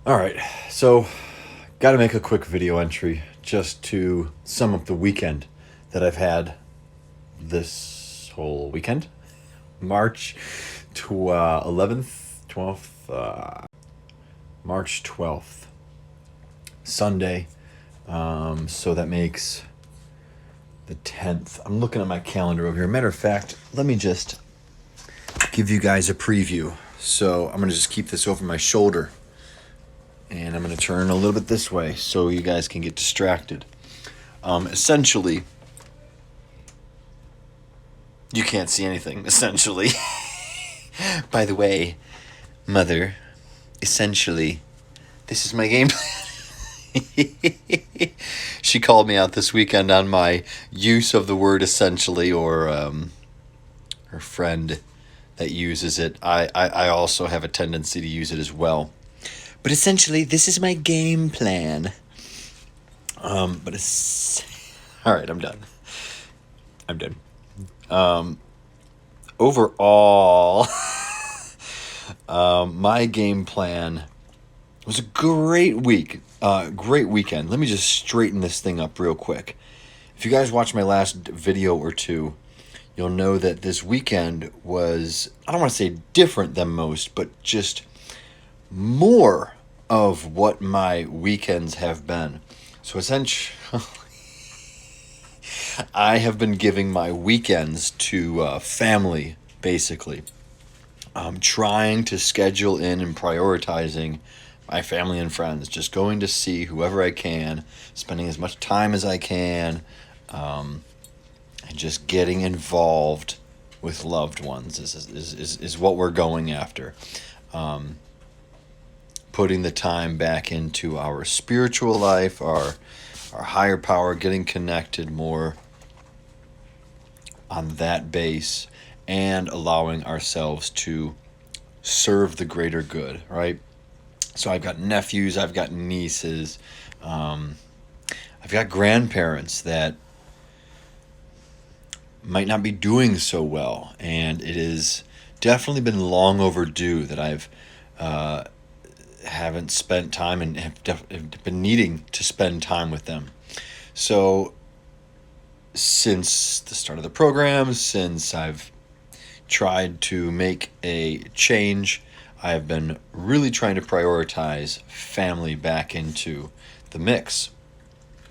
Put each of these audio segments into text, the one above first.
All right, so got to make a quick video entry just to sum up the weekend that I've had this whole weekend. March 11th, 12th, March 12th, Sunday. So that makes the 10th. I'm looking at my calendar over here. Matter of fact, let me just give you guys a preview. So I'm going to just keep this over my shoulder. And I'm going to turn a little bit this way so you guys can get distracted. Essentially, you can't see anything, essentially. By the way, mother, essentially, this is my game plan. She called me out this weekend on my use of the word essentially, or her friend that uses it. I also have a tendency to use it as well. But essentially, this is my game plan. But it's all right. I'm done. I'm done. Overall, my game plan was a great week. Great weekend. Let me just straighten this thing up real quick. If you guys watched my last video or two, you'll know that this weekend was, I don't want to say different than most, but just more of what my weekends have been. So essentially, I have been giving my weekends to family, basically. I'm trying to schedule in and prioritizing my family and friends, just going to see whoever I can, spending as much time as I can, and just getting involved with loved ones is what we're going after. Putting the time back into our spiritual life, our higher power, getting connected more on that base, and allowing ourselves to serve the greater good, right? So I've got nephews, I've got nieces, I've got grandparents that might not be doing so well, and it has definitely been long overdue that I've haven't spent time and have been needing to spend time with them. So since the start of the program, since I've tried to make a change, I have been really trying to prioritize family back into the mix.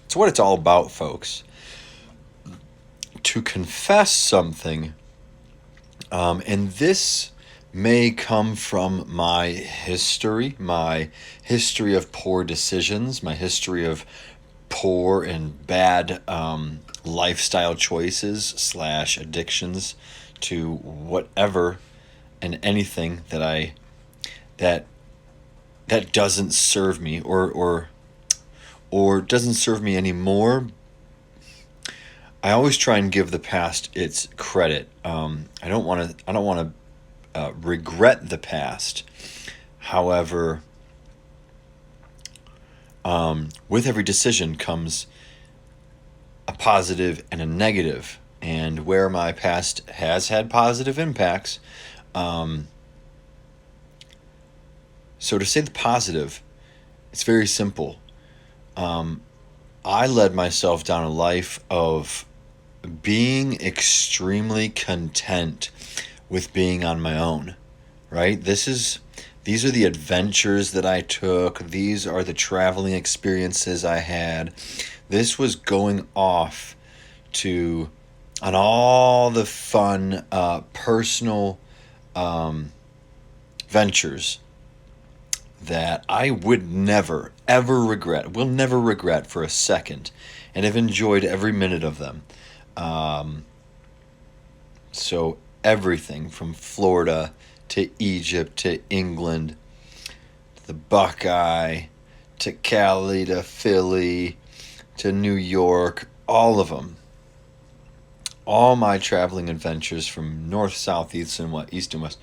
It's what it's all about, folks. To confess something, and this may come from my history of poor decisions, my history of poor and bad lifestyle choices slash addictions to whatever and anything that doesn't serve me or doesn't serve me anymore. I always try and give the past its credit. I don't want to regret the past. However, with every decision comes a positive and a negative. And where my past has had positive impacts, so to say the positive, it's very simple. I led myself down a life of being extremely content with being on my own, right? These are the adventures that I took. These are the traveling experiences I had. This was going off on all the fun, personal ventures that I would never, ever regret, will never regret for a second, and have enjoyed every minute of them. So everything from Florida to Egypt to England, to the Buckeye, to Cali to Philly, to New York, all of them. All my traveling adventures from north, south, east, and west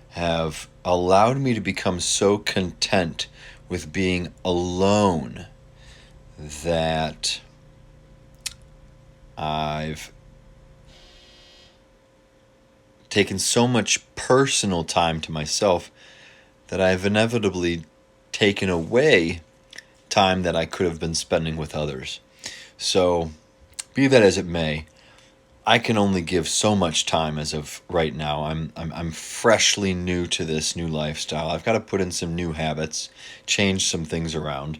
have allowed me to become so content with being alone that I've taken so much personal time to myself that I've inevitably taken away time that I could have been spending with others. So, be that as it may, I can only give so much time as of right now. I'm freshly new to this new lifestyle. I've got to put in some new habits, change some things around.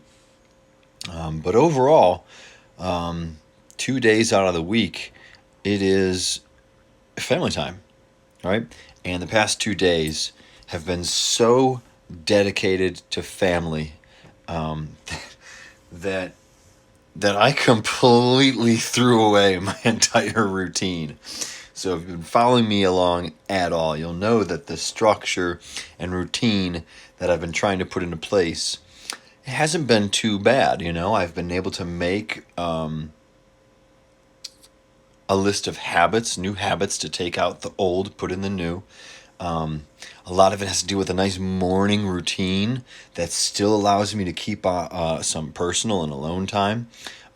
But overall, 2 days out of the week, it is family time, right? And the past 2 days have been so dedicated to family um, that I completely threw away my entire routine. So if you've been following me along at all, you'll know that the structure and routine that I've been trying to put into place, it hasn't been too bad. I've been able to make a list of habits, new habits to take out the old, put in the new. A lot of it has to do with a nice morning routine that still allows me to keep some personal and alone time,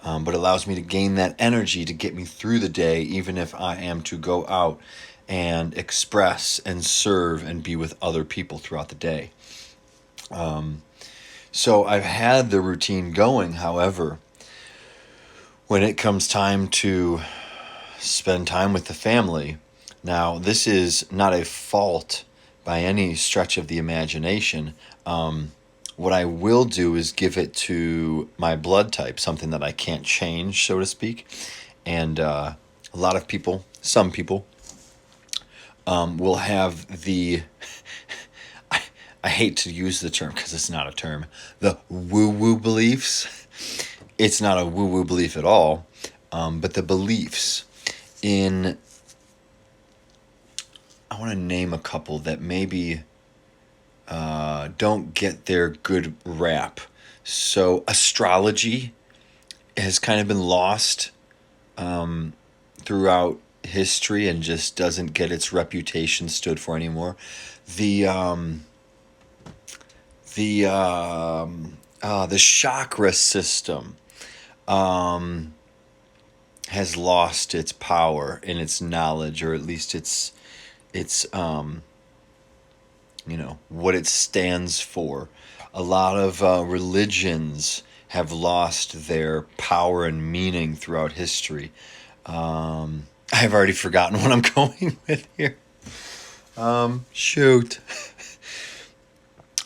but allows me to gain that energy to get me through the day, even if I am to go out and express and serve and be with other people throughout the day. So I've had the routine going. However, when it comes time to spend time with the family, now this is not a fault by any stretch of the imagination. What I will do is give it to my blood type, something that I can't change, so to speak. And a lot of people, some people, will have the, I hate to use the term because it's not a term, the woo-woo beliefs. It's not a woo-woo belief at all, but the beliefs in, I want to name a couple that maybe don't get their good rap. So astrology has kind of been lost throughout history and just doesn't get its reputation stood for anymore. The chakra system has lost its power and its knowledge, or at least its what it stands for. A lot of religions have lost their power and meaning throughout history. I've already forgotten what I'm going with here. Shoot.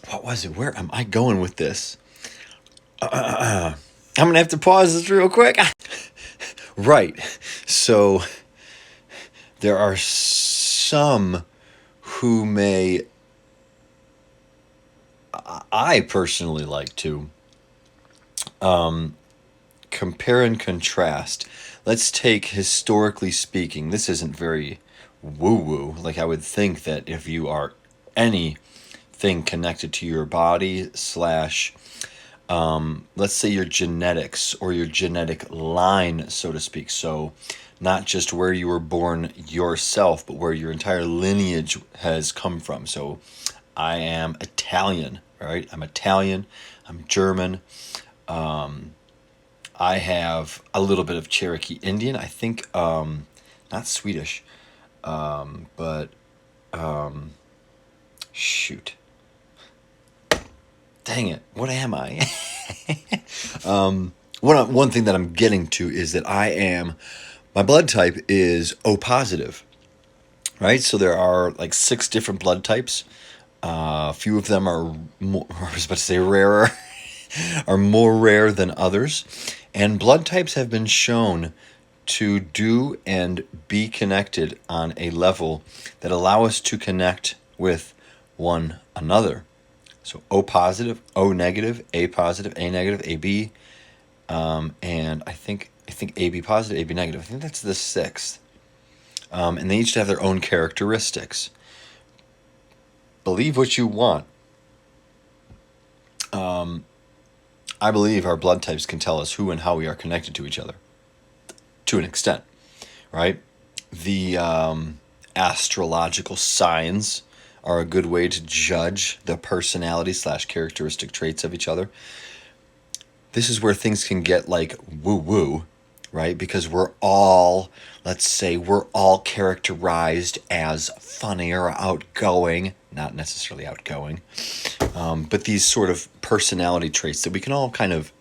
What was it? Where am I going with this? I'm going to have to pause this real quick. Right. So there are some who may, I personally like to compare and contrast. Let's take, historically speaking, this isn't very woo-woo. Like, I would think that if you are anything connected to your body slash, let's say your genetics or your genetic line, so to speak. So not just where you were born yourself, but where your entire lineage has come from. So I am Italian, right? I'm Italian. I'm German. I have a little bit of Cherokee Indian. I think, not Swedish, but shoot. Dang it, what am I? One thing that I'm getting to is that my blood type is O positive, right? So there are like 6 different blood types. A few of them are more, I was about to say rarer, are more rare than others. And blood types have been shown to do and be connected on a level that allow us to connect with one another. So O positive, O negative, A positive, A negative, AB, and I think AB positive, AB negative. I think that's the 6th. And they each have their own characteristics. Believe what you want. I believe our blood types can tell us who and how we are connected to each other, to an extent, right? The astrological signs are a good way to judge the personality slash characteristic traits of each other. This is where things can get like woo-woo, right? Because let's say we're all characterized as funny or outgoing. not necessarily outgoing. But these sort of personality traits that we can all kind of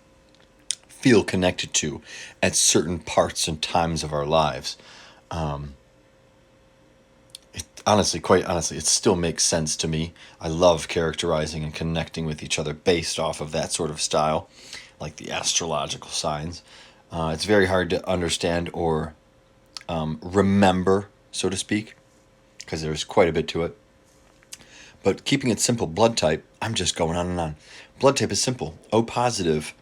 feel connected to at certain parts and times of our lives. Quite honestly, it still makes sense to me. I love characterizing and connecting with each other based off of that sort of style, like the astrological signs. It's very hard to understand or remember, so to speak, because there's quite a bit to it. But keeping it simple, blood type, I'm just going on and on. Blood type is simple, O positive.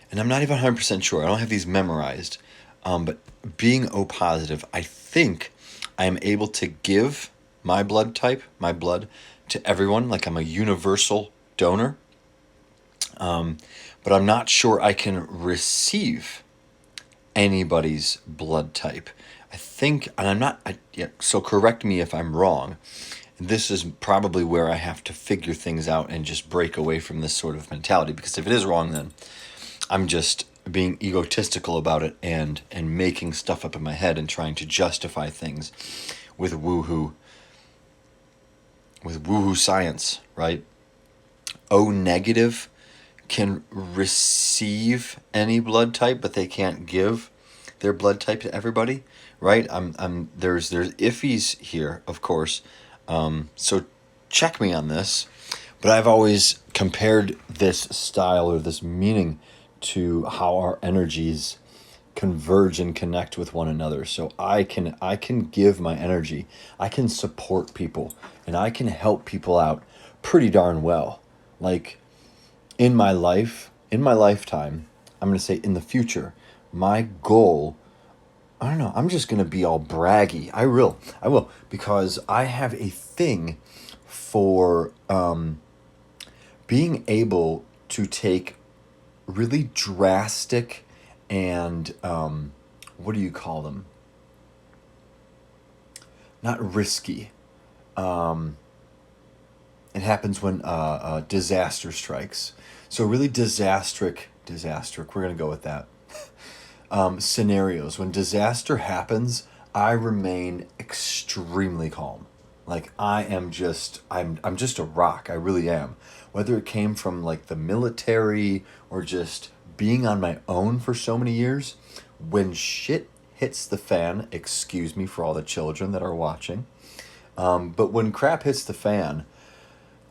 And I'm not even 100% sure. I don't have these memorized. But being O positive, I think I am able to give my blood type, my blood, to everyone. Like I'm a universal donor. But I'm not sure I can receive anybody's blood type. I think, and I'm not, yeah, so correct me if I'm wrong. This is probably where I have to figure things out and just break away from this sort of mentality. Because if it is wrong, then I'm just being egotistical about it and making stuff up in my head and trying to justify things with woohoo science, right? O negative can receive any blood type, but they can't give their blood type to everybody, right? There's iffies here, of course. So check me on this, but I've always compared this style or this meaning to how our energies converge and connect with one another. So I can give my energy, I can support people, and I can help people out pretty darn well. Like in my lifetime, I'm going to say in the future, my goal, I don't know, I'm just going to be all braggy. I will, because I have a thing for being able to take really drastic and what do you call them? Not risky. It happens when disaster strikes. So really disaster. We're gonna go with that. Scenarios when disaster happens, I remain extremely calm. Like I'm just a rock. I really am. Whether it came from like the military or just being on my own for so many years, when shit hits the fan, excuse me for all the children that are watching, but when crap hits the fan,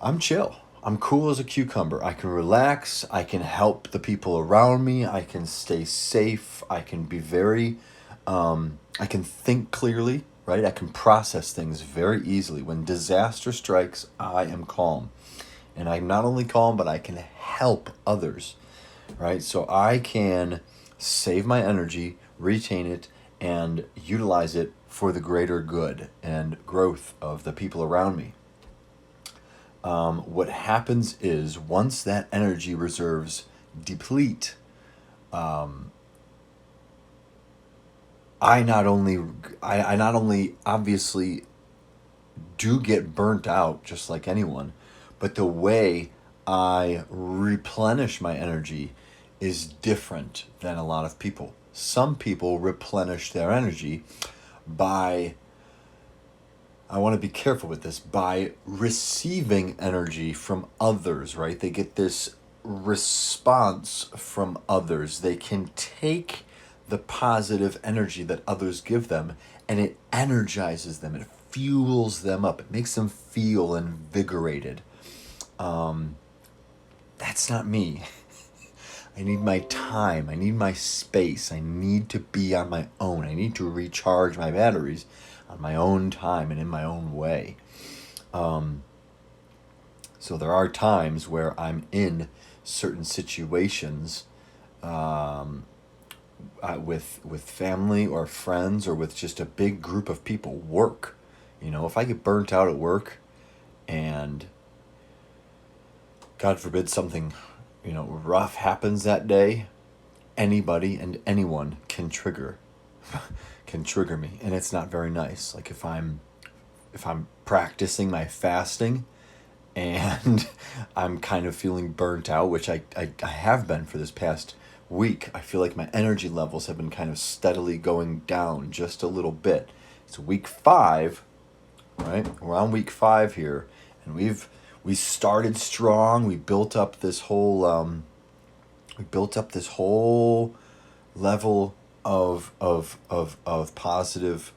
I'm chill. I'm cool as a cucumber. I can relax. I can help the people around me. I can stay safe. I can be I can think clearly, right? I can process things very easily. When disaster strikes, I am calm. And I'm not only calm, but I can help others, right? So I can save my energy, retain it, and utilize it for the greater good and growth of the people around me. What happens is once that energy reserves deplete, I not only obviously do get burnt out just like anyone, but the way I replenish my energy is different than a lot of people. Some people replenish their energy by, I want to be careful with this, by receiving energy from others, right? They get this response from others. They can take the positive energy that others give them and it energizes them. It fuels them up. It makes them feel invigorated. That's not me. I need my time. I need my space. I need to be on my own. I need to recharge my batteries on my own time and in my own way. So there are times where I'm in certain situations with family or friends or with just a big group of people, work. You know, if I get burnt out at work and God forbid something, rough happens that day, anybody and anyone can trigger me, and it's not very nice. Like if I'm practicing my fasting and I'm kind of feeling burnt out, which I have been for this past week. I feel like my energy levels have been kind of steadily going down just a little bit. It's week 5, right? We're on week 5 here, and we started strong. We built up this whole level of positive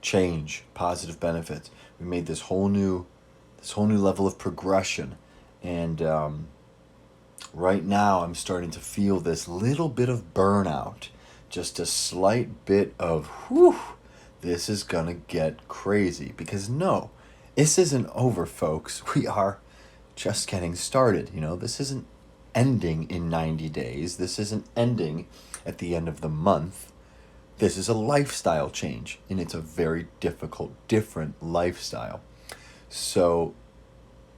change, positive benefits. We made this whole new level of progression, and right now I'm starting to feel this little bit of burnout, just a slight bit of whew. This is gonna get crazy, because no, this isn't over, folks. We are just getting started. This isn't ending in 90 days. This isn't ending at the end of the month. This is a lifestyle change, and it's a very difficult, different lifestyle. So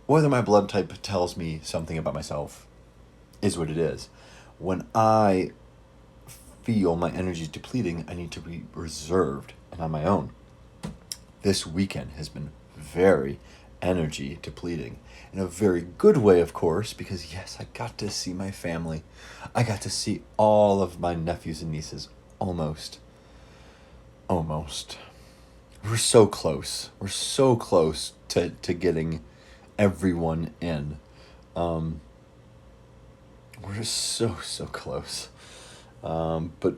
whether my blood type tells me something about myself is what it is. When I feel my energy is depleting, I need to be reserved and on my own. This weekend has been very energy depleting, in a very good way, of course, because yes, I got to see my family. I got to see all of my nephews and nieces, almost. We're so close. We're so close to getting everyone in. We're just so close. But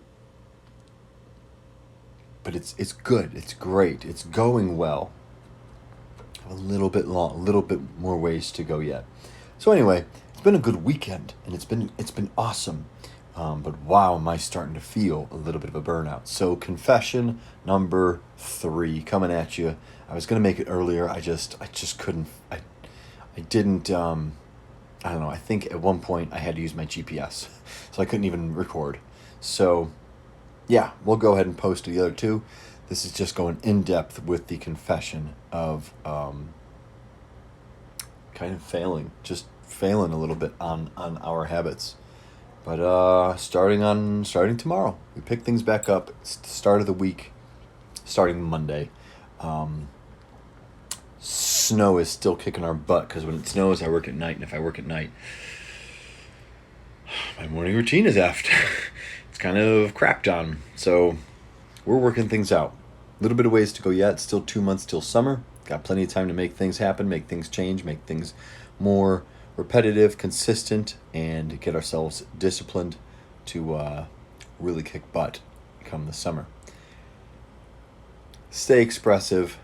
it's good. It's great. It's going well. A little bit more ways to go yet. So anyway, it's been a good weekend, and it's been awesome. But wow, am I starting to feel a little bit of a burnout. So confession number 3 coming at you. I was gonna make it earlier. I just couldn't. I didn't. I don't know. I think at one point I had to use my GPS, so I couldn't even record. So yeah, we'll go ahead and post the other 2. This is just going in depth with the confession of kind of failing a little bit on our habits. But starting tomorrow, we pick things back up. It's the start of the week, starting Monday. Snow is still kicking our butt, because when it snows, I work at night, and if I work at night, my morning routine is after. It's kind of crapped on. So we're working things out. A little bit of ways to go yet. Still 2 months till summer. Got plenty of time to make things happen, make things change, make things more repetitive, consistent, and get ourselves disciplined to really kick butt come the summer. Stay expressive,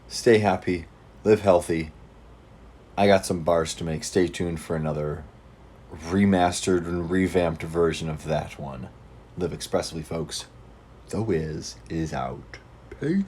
stay happy, live healthy. I got some bars to make. Stay tuned for another remastered and revamped version of that one. Live expressively, folks. The Wiz is out. Peace.